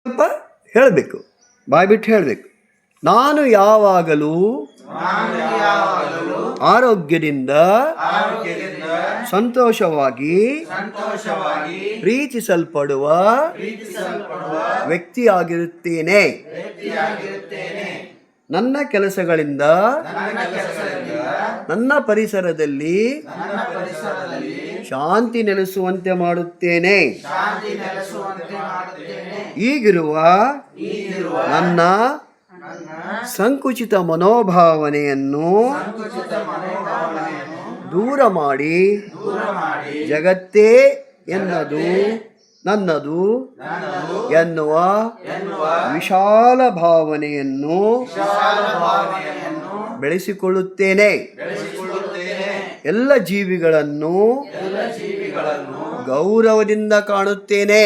ಸ್ವಲ್ಪ ಹೇಳಬೇಕು, ಬಾಯ್ಬಿಟ್ಟು ಹೇಳಬೇಕು. ನಾನು ಯಾವಾಗಲೂ ಆರೋಗ್ಯದಿಂದ ಸಂತೋಷವಾಗಿ ಪ್ರೀತಿಸಲ್ಪಡುವ ವ್ಯಕ್ತಿಯಾಗಿರುತ್ತೇನೆ. ನನ್ನ ಕೆಲಸಗಳಿಂದ ನನ್ನ ಪರಿಸರದಲ್ಲಿ ಶಾಂತಿ ನೆಲೆಸುವಂತೆ ಮಾಡುತ್ತೇನೆ. ಈಗಿರುವ ನನ್ನ ಸಂಕುಚಿತ ಮನೋಭಾವನೆಯನ್ನು ದೂರ ಮಾಡಿ ಜಗತ್ತೇ ಎನ್ನದು ನನ್ನದು ಎನ್ನುವ ವಿಶಾಲ ಭಾವನೆಯನ್ನು ಬೆಳೆಸಿಕೊಳ್ಳುತ್ತೇನೆ. ಎಲ್ಲ ಜೀವಿಗಳನ್ನು ಗೌರವದಿಂದ ಕಾಣುತ್ತೇನೆ.